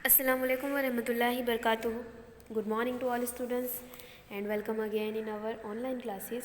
Assalamu alaikum wa rahmatullahi barakatuh. Good morning to all students and welcome again in our online classes.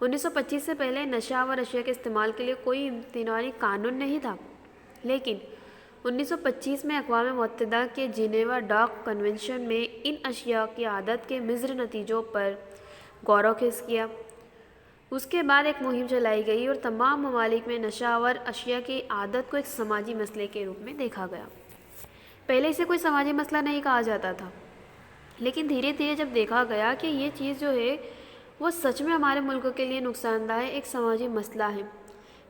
1925 سے پہلے نشہ آور اشیاء کے استعمال کے لیے کوئی امتناعی قانون نہیں تھا، لیکن 1925 میں اقوام متحدہ کے جنیوا ڈاک کنونشن میں ان اشیاء کی عادت کے مضر نتیجوں پر غور و خوض کیا۔ اس کے بعد ایک مہم چلائی گئی اور تمام ممالک میں نشہ آور اشیاء کی عادت کو ایک سماجی مسئلے کے روپ میں دیکھا گیا۔ پہلے اسے کوئی سماجی مسئلہ نہیں کہا جاتا تھا، لیکن دھیرے دھیرے جب دیکھا گیا کہ یہ چیز جو ہے وہ سچ میں ہمارے ملک کے لیے نقصان دہ ایک سماجی مسئلہ ہے،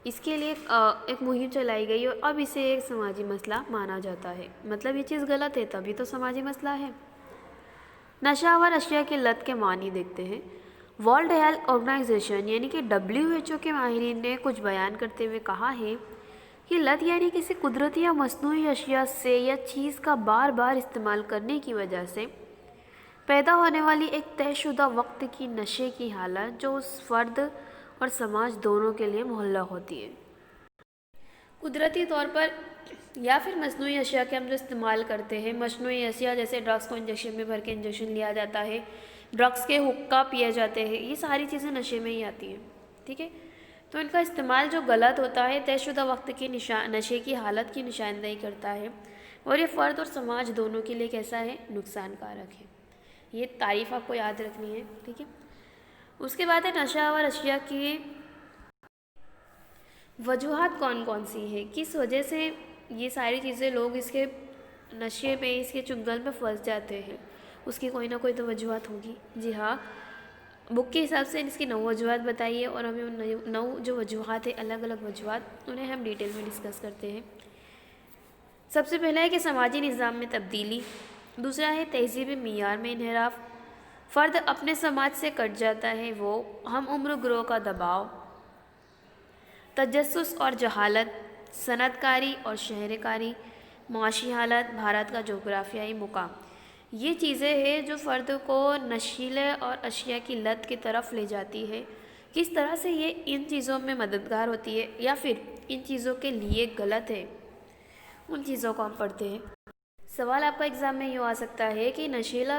اس کے لیے ایک مہم چلائی گئی اور اب اسے ایک سماجی مسئلہ مانا جاتا ہے۔ مطلب یہ چیز غلط ہے تبھی تو سماجی مسئلہ ہے۔ نشہ آور اشیاء کی لت کے معنی دیکھتے ہیں۔ ورلڈ ہیلتھ آرگنائزیشن یعنی کہ WHO کے ماہرین نے کچھ بیان کرتے ہوئے کہا ہے کہ لت یعنی کسی قدرتی یا مصنوعی اشیاء سے یا چیز کا بار بار استعمال کرنے کی وجہ سے پیدا ہونے والی ایک طے شدہ وقت کی نشے کی حالت جو اس فرد اور سماج دونوں کے لیے مہلک ہوتی ہے۔ قدرتی طور پر یا پھر مصنوعی اشیاء کے ہم جو استعمال کرتے ہیں، مصنوعی اشیاء جیسے ڈرگس کو انجیکشن میں بھر کے انجیکشن لیا جاتا ہے، ڈرگس کے حقہ پیے جاتے ہیں، یہ ساری چیزیں نشے میں ہی آتی ہیں، ٹھیک ہے؟ تو ان کا استعمال جو غلط ہوتا ہے طے شدہ وقت کی نشے کی حالت کی نشاندہی کرتا ہے اور یہ فرد اور سماج دونوں کے لیے کیسا ہے؟ نقصان کارک ہے۔ یہ تعریف آپ کو یاد رکھنی ہے، ٹھیک ہے؟ اس کے بعد ہے نشہ آور اشیاء کی وجوہات کون کون سی ہے، کس وجہ سے یہ ساری چیزیں لوگ اس کے نشے میں اس کے چنگل میں پھنس جاتے ہیں، اس کی کوئی نہ کوئی تو وجوہات ہوگی۔ جی ہاں، بک کے حساب سے اس کی 9 وجوہات بتائیے اور ہمیں ان 9 جو وجوہات ہیں، الگ الگ وجوہات، انہیں ہم ڈیٹیل میں ڈسکس کرتے ہیں۔ سب سے پہلا ہے کہ سماجی نظام میں تبدیلی، دوسرا ہے تہذیبی معیار میں انحراف، فرد اپنے سماج سے کٹ جاتا ہے، وہ ہم عمر گروہ کا دباؤ، تجسس اور جہالت، صنعت کاری اور شہر کاری، معاشی حالت، بھارت کا جغرافیائی مقام، یہ چیزیں ہیں جو فرد کو نشیلے اور اشیاء کی لت کی طرف لے جاتی ہے۔ کس طرح سے یہ ان چیزوں میں مددگار ہوتی ہے یا پھر ان چیزوں کے لیے غلط ہے، ان چیزوں کو ہم پڑھتے ہیں۔ سوال آپ کا ایگزام میں یوں آ سکتا ہے کہ نشیلا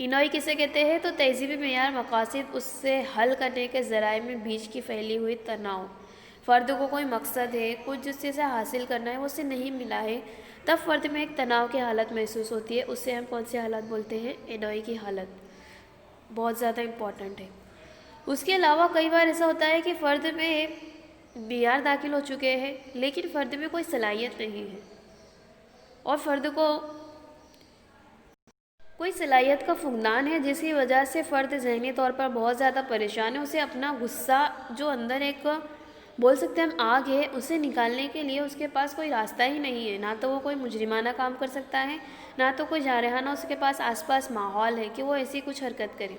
انوئی کسے کہتے ہیں؟ تو تہذیبی معیار مقاصد اس سے حل کرنے کے ذرائع میں بیچ کی پھیلی ہوئی تناؤ. فرد کو کوئی مقصد ہے، کچھ جس سے حاصل کرنا ہے وہ اسے نہیں ملا ہے، تب فرد میں ایک تناؤ کی حالت محسوس ہوتی ہے. اسے ہم کون سی حالت بولتے ہیں؟ انوئی کی حالت. بہت زیادہ امپورٹنٹ ہے. اس کے علاوہ کئی بار ایسا ہوتا ہے کہ فرد میں معیار داخل ہو چکے ہیں لیکن فرد میں کوئی صلاحیت نہیں ہے، اور فرد کو کوئی صلاحیت کا فقدان ہے، جس کی وجہ سے فرد ذہنی طور پر بہت زیادہ پریشان ہے. اسے اپنا غصہ جو اندر ایک بول سکتے ہیں ہم آگ ہے، اسے نکالنے کے لیے اس کے پاس کوئی راستہ ہی نہیں ہے. نہ تو وہ کوئی مجرمانہ کام کر سکتا ہے، نہ تو کوئی جارحانہ اس کے پاس آس پاس ماحول ہے کہ وہ ایسی کچھ حرکت کرے.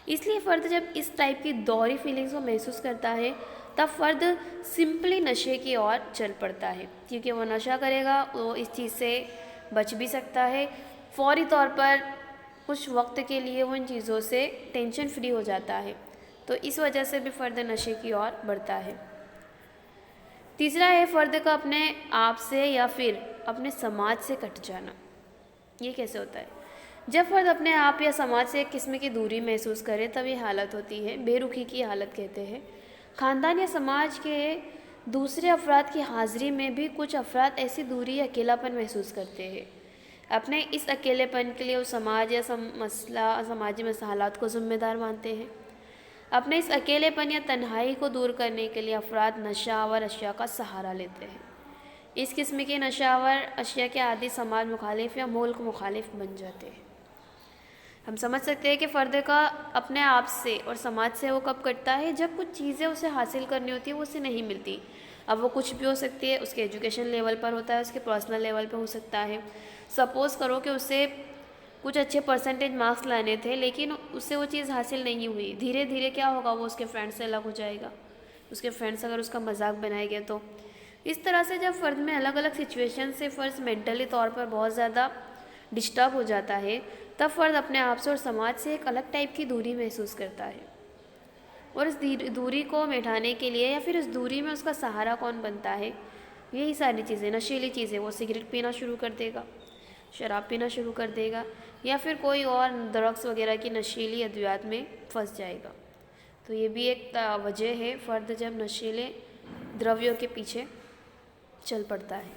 اس لیے فرد جب اس ٹائپ کی دوہری فیلنگز کو محسوس کرتا ہے تب فرد سمپلی نشے کی اور چل پڑتا ہے، کیونکہ وہ نشہ کرے گا وہ اس چیز سے بچ بھی سکتا ہے. فوری طور پر کچھ وقت کے لیے وہ ان چیزوں سے ٹینشن فری ہو جاتا ہے، تو اس وجہ سے بھی فرد نشے کی اور بڑھتا ہے. تیسرا ہے فرد کا اپنے آپ سے یا پھر اپنے سماج سے کٹ جانا. یہ کیسے ہوتا ہے؟ جب فرد اپنے آپ یا سماج سے ایک قسم کی دوری محسوس کرے تب یہ حالت ہوتی ہے بے رخی کی حالت کہتے ہیں. خاندان یا سماج کے دوسرے افراد کی حاضری میں بھی کچھ افراد ایسی دوری یا اکیلا پن محسوس کرتے ہیں. اپنے اس اکیلے پن کے لیے وہ سماج یا سماجی مسائلات کو ذمہ دار مانتے ہیں. اپنے اس اکیلے پن یا تنہائی کو دور کرنے کے لیے افراد نشہ آور اشیاء کا سہارا لیتے ہیں. اس قسم کے نشہ آور اشیاء کے عادی سماج مخالف یا ملک مخالف بن جاتے ہیں. ہم سمجھ سکتے ہیں کہ فرد کا اپنے آپ سے اور سماج سے وہ کب کٹتا ہے؟ جب کچھ چیزیں اسے حاصل کرنی ہوتی ہیں وہ اسے نہیں ملتی. اب وہ کچھ بھی ہو سکتی ہے، اس کے ایجوکیشن لیول پر ہوتا ہے، اس کے پرسنل لیول پہ ہو سکتا ہے. سپوز کرو کہ اسے کچھ اچھے پرسنٹیج مارکس لانے تھے لیکن اس سے وہ چیز حاصل نہیں ہوئی. دھیرے دھیرے کیا ہوگا؟ وہ اس کے فرینڈ سے الگ ہو جائے گا. اس کے فرینڈس اگر اس کا مذاق بنائے گے تو اس طرح سے جب فرد میں الگ الگ سچویشن سے فرد مینٹلی طور پر بہت زیادہ ڈسٹرب ہو جاتا ہے تب فرد اپنے آپ سے اور سماج سے ایک الگ ٹائپ کی دوری محسوس کرتا ہے. اور اس دوری کو مٹانے کے لیے یا پھر اس دوری میں اس کا سہارا کون بنتا ہے؟ یہی ساری چیزیں، نشیلی چیزیں. وہ سگریٹ پینا شروع کر دے گا، شراب پینا شروع کر دے گا، یا پھر کوئی اور ڈرگس وغیرہ کی نشیلی ادویات میں پھنس جائے گا. تو یہ بھی ایک وجہ ہے فرد جب نشیلے درویوں کے پیچھے چل پڑتا ہے.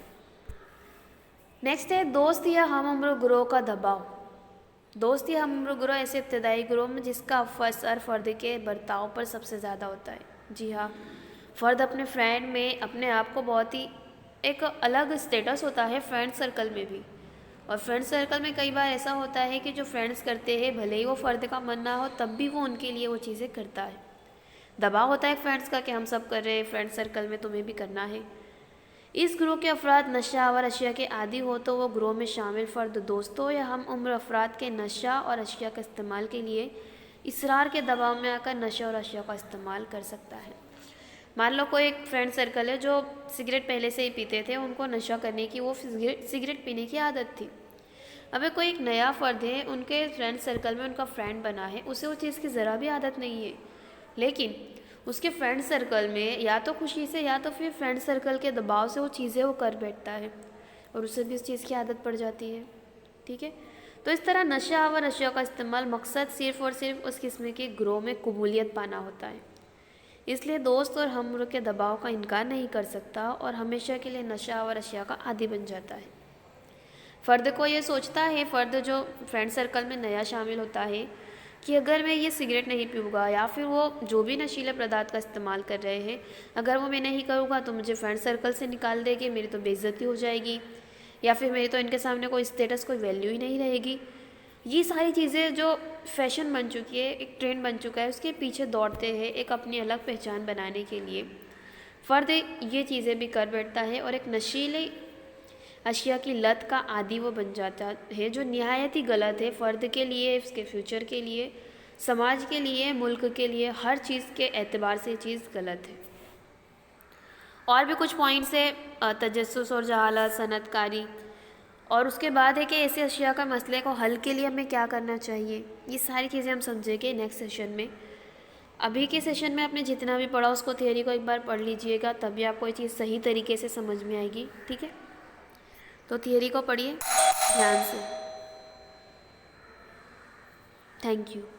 نیکسٹ ہے دوست یا ہم عمر گروہ کا دباؤ. دوست یا ہم عمر گروہ ایسے ابتدائی گروہ میں جس کا اثر فرد کے برتاؤ پر سب سے زیادہ ہوتا ہے. جی ہاں، فرد اپنے فرینڈ میں اپنے آپ کو بہت ہی ایک الگ اسٹیٹس ہوتا ہے فرینڈ سرکل میں بھی. اور فرینڈ سرکل میں کئی بار ایسا ہوتا ہے کہ جو فرینڈس کرتے ہیں بھلے ہی وہ فرد کا من نہ ہو تب بھی وہ ان کے لیے وہ چیزیں کرتا ہے. دباؤ ہوتا ہے فرینڈس کا کہ ہم سب کر رہے ہیں، فرینڈ سرکل میں تمہیں بھی کرنا ہے. اس گروہ کے افراد نشہ آور اشیاء کے عادی ہو تو وہ گروہ میں شامل فرد دوستوں یا ہم عمر افراد کے نشہ اور اشیاء کا استعمال کے لیے اصرار کے دباؤ میں آ کر نشہ اور اشیاء کا استعمال کر سکتا ہے. مان لو کوئی ایک فرینڈ سرکل ہے جو سگریٹ پہلے سے ہی پیتے تھے، ان کو نشہ کرنے کی، وہ سگریٹ پینے کی عادت تھی. اب کوئی ایک نیا فرد ہے، ان کے فرینڈ سرکل میں ان کا فرینڈ بنا ہے، اسے وہ چیز کی ذرا بھی عادت نہیں ہے، لیکن اس کے فرینڈ سرکل میں یا تو خوشی سے یا تو پھر فرینڈ سرکل کے دباؤ سے وہ چیزیں وہ کر بیٹھتا ہے اور اسے بھی اس چیز کی عادت پڑ جاتی ہے. ٹھیک ہے، تو اس طرح نشہ آور اشیاء کا استعمال مقصد صرف اور صرف اس قسم کے گروہ میں قبولیت پانا ہوتا ہے. اس لیے دوست اور ہم عمر کے دباؤ کا انکار نہیں کر سکتا اور ہمیشہ کے لیے نشہ آور اشیاء کا عادی بن جاتا ہے. فرد کو یہ سوچتا ہے، فرد جو فرینڈ سرکل میں نیا شامل ہوتا ہے، کہ اگر میں یہ سگریٹ نہیں پیوں گا یا پھر وہ جو بھی نشیلے پردارت کا استعمال کر رہے ہیں اگر وہ میں نہیں کروں گا تو مجھے فرینڈ سرکل سے نکال دے گی، میری تو بے عزتی ہو جائے گی، یا پھر میری تو ان کے سامنے کوئی اسٹیٹس، کوئی ویلیو ہی نہیں رہے گی. یہ ساری چیزیں جو فیشن بن چکی ہے، ایک ٹرینڈ بن چکا ہے، اس کے پیچھے دوڑتے ہیں ایک اپنی الگ پہچان بنانے کے لیے. فرد یہ چیزیں بھی کر بیٹھتا ہے اور ایک نشیلی اشیاء کی لت کا عادی وہ بن جاتا ہے، جو نہایت ہی غلط ہے فرد کے لیے، اس کے فیوچر کے لیے، سماج کے لیے، ملک کے لیے، ہر چیز کے اعتبار سے یہ چیز غلط ہے. اور بھی کچھ پوائنٹس ہے، تجسس اور جہالت، صنعت کاری، اور اس کے بعد ہے کہ ایسے اشیاء کا مسئلے کو حل کے لیے ہمیں کیا کرنا چاہیے. یہ ساری چیزیں ہم سمجھیں گے نیکسٹ سیشن میں. ابھی کے سیشن میں آپ نے جتنا بھی پڑھا اس کو تھیوری کو ایک بار پڑھ لیجئے گا، تبھی آپ کو یہ چیز صحیح طریقے سے سمجھ میں آئے گی. ٹھیک ہے، تو تھیوری کو پڑھیے دھیان سے. Thank you.